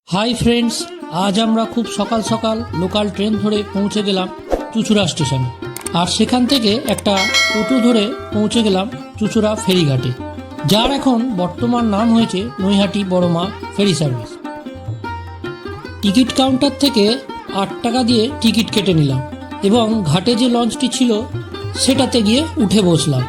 Hi friends, আজ আমরা খুব সকাল সকাল লোকাল ট্রেন ধরে পৌঁছে গেলাম চুঁচুড়া স্টেশনে। আর সেখান থেকে একটা টোটো ধরে পৌঁছে গেলাম চুঁচুড়া ফেরিঘাটে, যার এখন বর্তমান নাম হয়েছে Naihati Boroma ferry service. Ticket counter থেকে 8 টাকা দিয়ে টিকিট কেটে নিলাম এবং ঘাটে যে লঞ্চটি ছিল সেটাতে গিয়ে উঠে বসলাম।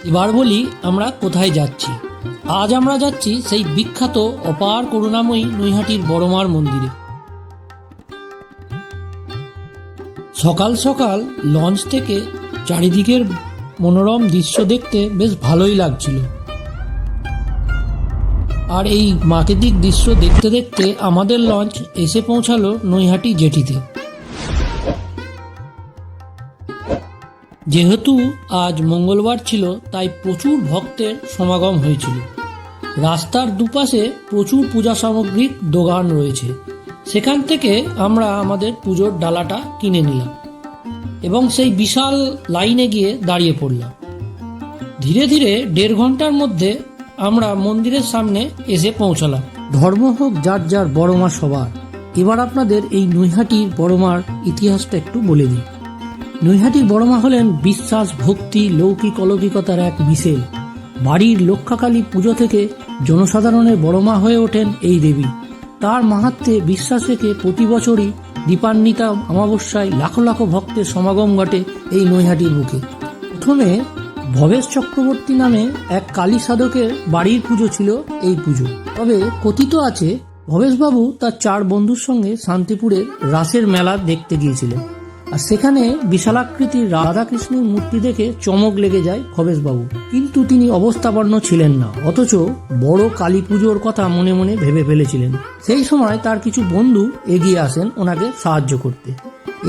এবার বলি আমরা কোথায় যাচ্ছি। আজ আমরা যাচ্ছি সেই বিখ্যাত অপার করুণাময়ী নৈহাটির বড়মার মন্দিরে। সকাল সকাল লঞ্চ থেকে চারিদিকের মনোরম দৃশ্য দেখতে বেশ ভালোই লাগছিল। আর এই প্রাকৃতিক দৃশ্য দেখতে দেখতে আমাদের লঞ্চ এসে পৌঁছালো নৈহাটি জেটিতে। যেহেতু আজ মঙ্গলবার ছিল, তাই প্রচুর ভক্তের সমাগম হয়েছিল। রাস্তার দুপাশে প্রচুর পূজা সামগ্রীর দোকান রয়েছে। সেখান থেকে আমরা আমাদের পুজোর ডালাটা কিনে নিলাম এবং সেই বিশাল লাইনে গিয়ে দাঁড়িয়ে পড়লাম। ধীরে ধীরে 1.5 ঘন্টার মধ্যে আমরা মন্দিরের সামনে এসে পৌঁছালাম। ধর্ম হোক যার যার, বড়মা সবার। এবার আপনাদের এই নৈহাটির বড়মার ইতিহাসটা একটু বলে দিই। নৈহাটির বড়মা হলেন বিশ্বাস, ভক্তি, লৌকিক অলৌকিকতার এক মিশেল। বাড়ির লক্ষ্যাকালী পুজো থেকে জনসাধারণের বড়মা হয়ে ওঠেন এই দেবী। তার মাহাত্ম্যে বিশ্বাস রেখে প্রতি বছরই দীপান্বিতা অমাবস্যায় লাখো লাখো ভক্তের সমাগম ঘটে এই নৈহাটির বুকে। প্রথমে ভবেশ চক্রবর্তী নামে এক কালী সাধকের বাড়ির পুজো ছিল এই পুজো। তবে কথিত আছে ভবেশবাবু তার 4 বন্ধুর সঙ্গে শান্তিপুরের রাসের মেলা দেখতে গিয়েছিলেন, আর সেখানে বিশালাকৃতির রাধাকৃষ্ণের মূর্তি দেখে চমক লেগে যায় ভবেশবাবু। কিন্তু তিনি অবস্থাপন্ন ছিলেন না, অথচ বড় কালী পুজোর কথা মনে মনে ভেবে ফেলেছিলেন। সেই সময় তার কিছু বন্ধু এগিয়ে আসেন ওনাকে সাহায্য করতে।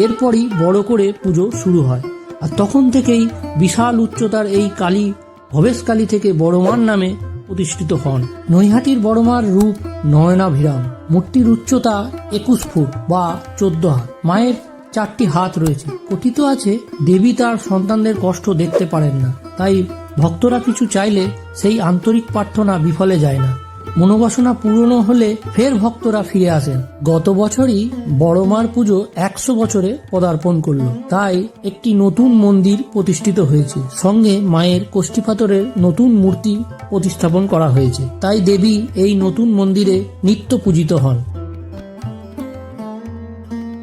এরপরই বড় করে পুজো শুরু হয়, আর তখন থেকেই বিশাল উচ্চতার এই কালী ভবেশ কালী থেকে বড়মার নামে প্রতিষ্ঠিত হন। নৈহাটির বড়মার রূপ নয়নাভিরাম। মূর্তির উচ্চতা 21 ফুট বা 14 হাত। মায়ের 4টি হাত রয়েছে। কথিত আছে দেবী তার সন্তানদের কষ্ট দেখতে পারেন না, তাই ভক্তরা কিছু চাইলে সেই আন্তরিক প্রার্থনা বিফলে যায় না। মনোবাসনা পূরণ হলে ফের ভক্তরা ফিরে আসেন। গত বছরই বড়মার পুজো 100 বছরে পদার্পণ করলো, তাই একটি নতুন মন্দির প্রতিষ্ঠিত হয়েছে। সঙ্গে মায়ের কোষ্ঠীপাথরের নতুন মূর্তি প্রতিস্থাপন করা হয়েছে, তাই দেবী এই নতুন মন্দিরে নিত্য পূজিত হন।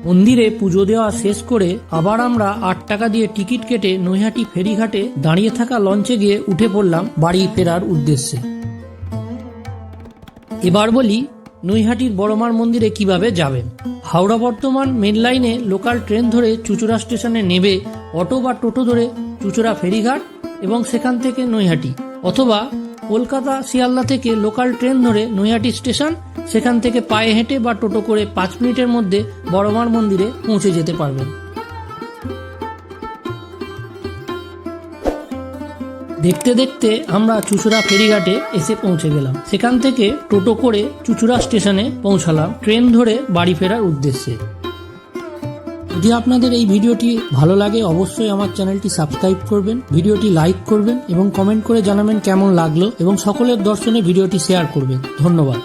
মন্দিরে পুজো দেওয়া শেষ করে আবার আমরা 8 টাকা দিয়ে টিকিট কেটে নৈহাটি ফেরিঘাটে দাঁড়িয়ে থাকা লঞ্চে গিয়ে উঠে পড়লাম বাড়ি ফেরার উদ্দেশ্যে। এবার বলি নৈহাটির বড়মার মন্দিরে কিভাবে যাবেন। হাওড়া বর্ধমান মেন লাইনে লোকাল ট্রেন ধরে চুঁচুড়া স্টেশনে নেবে অটো বা টোটো ধরে চুঁচুড়া ফেরিঘাট এবং সেখান থেকে নৈহাটি, অথবা কলকাতা শিয়ালদা থেকে লোকাল ট্রেন ধরে নৈহাটি স্টেশন, সেখান থেকে পায়ে হেঁটে বা টোটো করে 5 মিনিটের মধ্যে বড়মার মন্দিরে পৌঁছে যেতে পারবেন। দেখতে দেখতে আমরা চুঁচুড়া ফেরিঘাটে এসে পৌঁছে গেলাম। সেখান থেকে টোটো করে চুঁচুড়া স্টেশনে পৌঁছালাম ট্রেন ধরে বাড়ি ফেরার উদ্দেশ্যে। যদি আপনাদের এই ভিডিওটি ভালো লাগে, অবশ্যই আমার চ্যানেলটি সাবস্ক্রাইব করবেন, ভিডিওটি লাইক করবেন এবং কমেন্ট করে জানাবেন কেমন লাগলো, এবং সকলের দর্শনে ভিডিওটি শেয়ার করবেন। ধন্যবাদ।